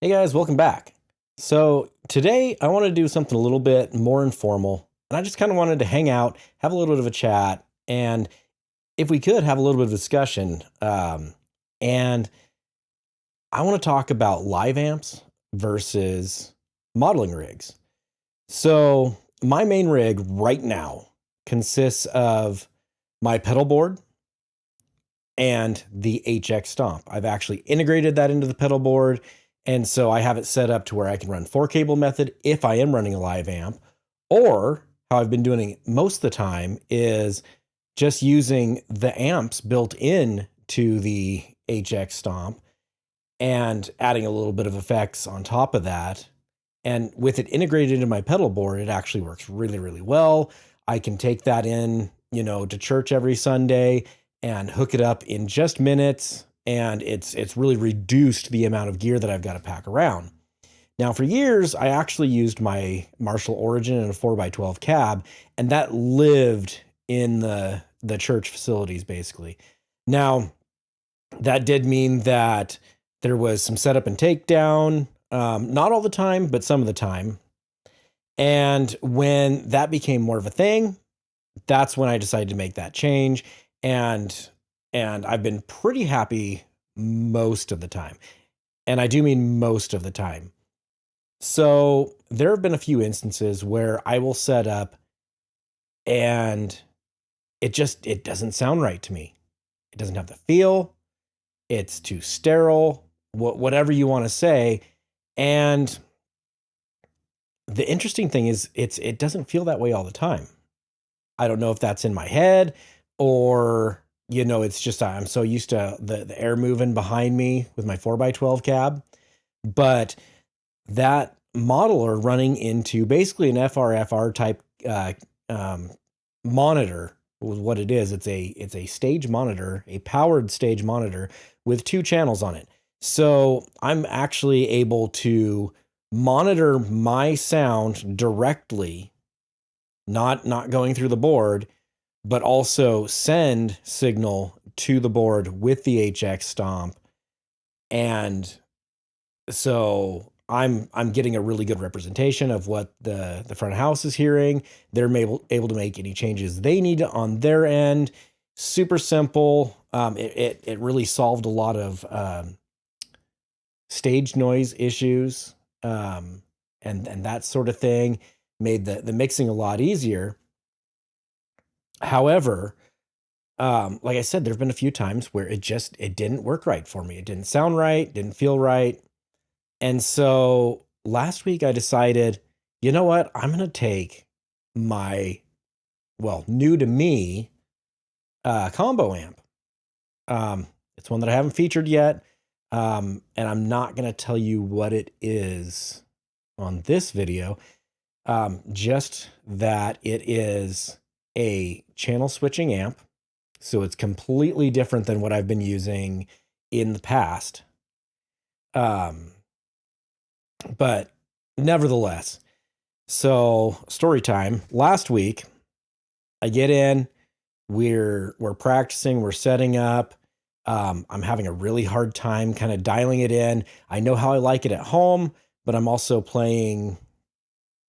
Hey guys, welcome back. So today I want to do something a little bit more informal, and I just kind of wanted to hang out, have a little bit of a chat, and if we could have a little bit of discussion. And I want to talk about live amps versus modeling rigs. So my main rig right now consists of my pedal board and the HX Stomp. I've actually integrated that into the pedal board. And so I have it set up to where I can run 4 cable method if I am running a live amp, or how I've been doing it most of the time is just using the amps built in to the HX Stomp and adding a little bit of effects on top of that. And with it integrated into my pedal board, it actually works really, really well. I can take that in, to church every Sunday and hook it up in just minutes. And it's really reduced the amount of gear that I've got to pack around. Now, for years, I actually used my Marshall Origin and a 4x12 cab, and that lived in the church facilities basically. Now, that did mean that there was some setup and takedown, not all the time, but some of the time. And when that became more of a thing, that's when I decided to make that change. And I've been pretty happy most of the time. And I do mean most of the time. So there have been a few instances where I will set up and it doesn't sound right to me. It doesn't have the feel. It's too sterile, whatever you want to say. And the interesting thing is it doesn't feel that way all the time. I don't know if that's in my head or, it's just I'm so used to the air moving behind me with my 4x12 cab. But that modeler running into basically an FRFR type monitor was what it is. It's a stage monitor, a powered stage monitor with 2 channels on it. So I'm actually able to monitor my sound directly, not going through the board, but also send signal to the board with the HX Stomp. And so I'm getting a really good representation of what the front of house is hearing. They're able to make any changes they need on their end. Super simple. It really solved a lot of stage noise issues, and that sort of thing. Made the mixing a lot easier. However, like I said, there've been a few times where it didn't work right for me. It didn't sound right, didn't feel right. And so last week I decided, you know what? I'm going to take my, new to me, combo amp. It's one that I haven't featured yet. And I'm not going to tell you what it is on this video. Just that it is a channel switching amp. So it's completely different than what I've been using in the past. But nevertheless, so story time. Last week, I get in, we're practicing, we're setting up. I'm having a really hard time kind of dialing it in. I know how I like it at home, but I'm also playing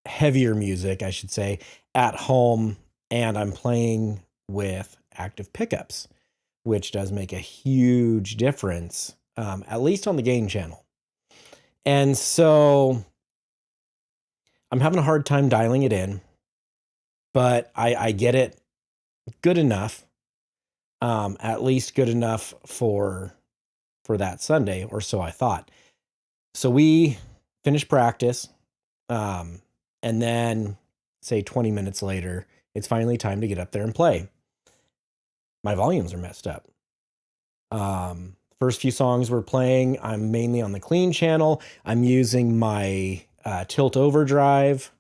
heavier music, I should say, at home, and I'm playing with active pickups, which does make a huge difference, at least on the gain channel. And so I'm having a hard time dialing it in, but I get it good enough, at least good enough for that Sunday, or so I thought. So we finished practice, and then say 20 minutes later, it's finally time to get up there and play. My volumes are messed up. First few songs we're playing, I'm mainly on the clean channel. I'm using my tilt overdrive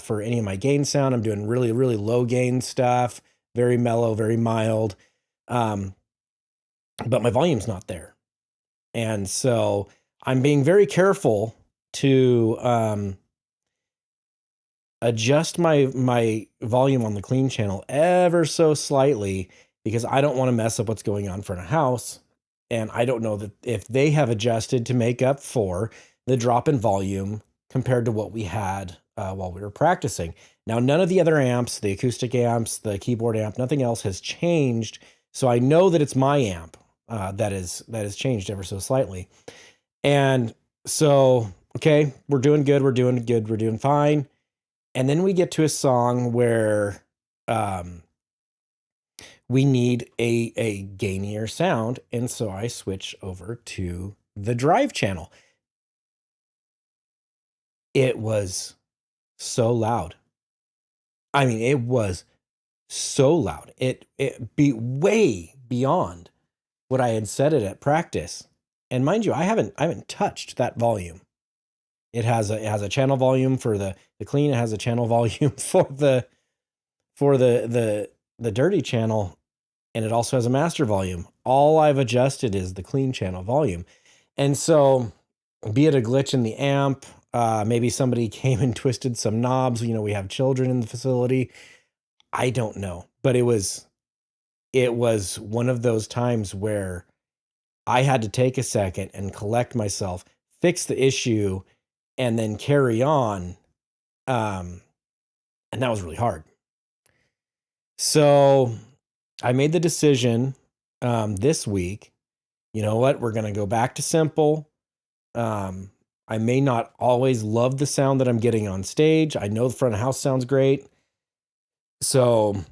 for any of my gain sound. I'm doing really, really low gain stuff, very mellow, very mild. But my volume's not there. And so I'm being very careful to adjust my volume on the clean channel ever so slightly, because I don't want to mess up what's going on in front of house. And I don't know that if they have adjusted to make up for the drop in volume compared to what we had while we were practicing. Now, none of the other amps, the acoustic amps, the keyboard amp, nothing else has changed. So I know that it's my amp that has changed ever so slightly. And so, okay, we're doing good. We're doing good. We're doing fine. And then we get to a song where we need a gainier sound. And so I switch over to the drive channel. It was so loud. I mean, it was so loud. It be way beyond what I had set it at practice. And mind you, I haven't touched that volume. It has a channel volume for the clean. It has a channel volume for the dirty channel, and it also has a master volume. All I've adjusted is the clean channel volume. And so, be it a glitch in the amp, maybe somebody came and twisted some knobs. You know, we have children in the facility. I don't know, but it was one of those times where I had to take a second and collect myself, fix the issue, and then carry on. And that was really hard. So I made the decision this week, you know what, we're going to go back to simple. I may not always love the sound that I'm getting on stage. I know the front of house sounds great. So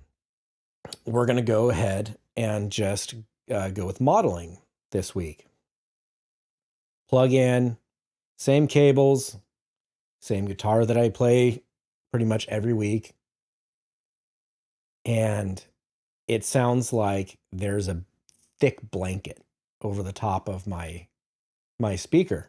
we're going to go ahead and just go with modeling this week. Plug in, same cables, same guitar that I play pretty much every week. And it sounds like there's a thick blanket over the top of my speaker.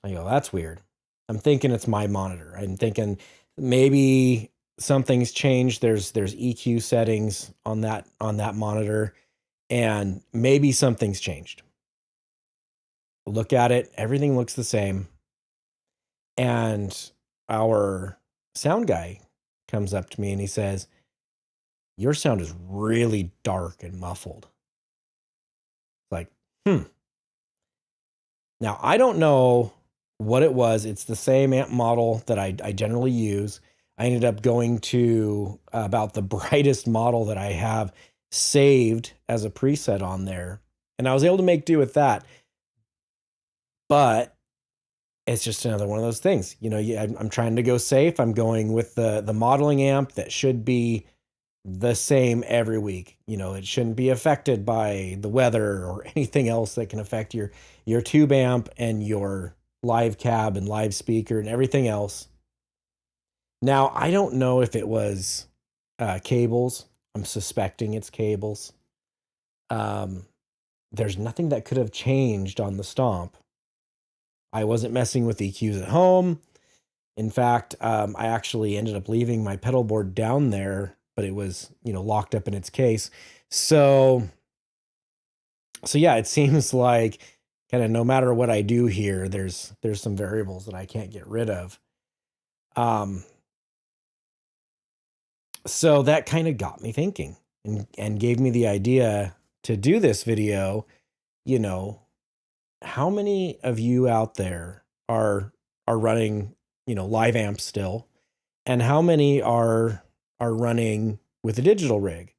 I go, that's weird. I'm thinking it's my monitor. I'm thinking maybe something's changed. There's EQ settings on that monitor, and maybe something's changed. Look at it, everything looks the same. And our sound guy comes up to me and he says, "Your sound is really dark and muffled." Like, Now, I don't know what it was. It's the same amp model that I generally use. I ended up going to about the brightest model that I have saved as a preset on there. And I was able to make do with that. But it's just another one of those things. You know, I'm trying to go safe. I'm going with the modeling amp that should be the same every week. You know, it shouldn't be affected by the weather or anything else that can affect your tube amp and your live cab and live speaker and everything else. Now, I don't know if it was cables. I'm suspecting it's cables. There's nothing that could have changed on the Stomp. I wasn't messing with EQs at home. In fact, I actually ended up leaving my pedal board down there, but it was, you know, locked up in its case. So yeah, it seems like kind of no matter what I do here, there's some variables that I can't get rid of. So that kind of got me thinking and gave me the idea to do this video. You know, how many of you out there are running, you know, live amps still, and how many are running with a digital rig?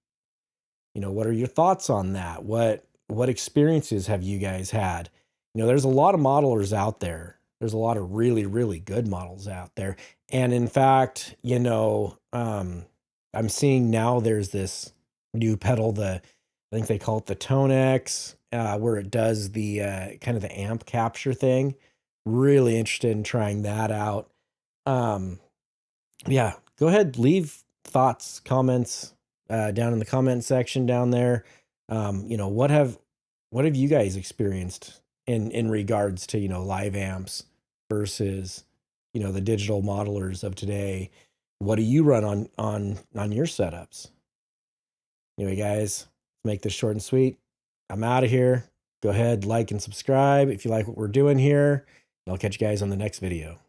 You know, what are your thoughts on that? What experiences have you guys had? You know, there's a lot of modelers out there. There's a lot of really, really good models out there. And in fact, you know, I'm seeing now there's this new pedal, I think they call it the Tone X, where it does the kind of the amp capture thing. Really interested in trying that out. Yeah, go ahead, leave thoughts, comments down in the comment section down there. You know, what have you guys experienced in regards to, you know, live amps versus, you know, the digital modelers of today? What do you run on your setups? Anyway, guys, let's make this short and sweet. I'm out of here. Go ahead, like and subscribe if you like what we're doing here. I'll catch you guys on the next video.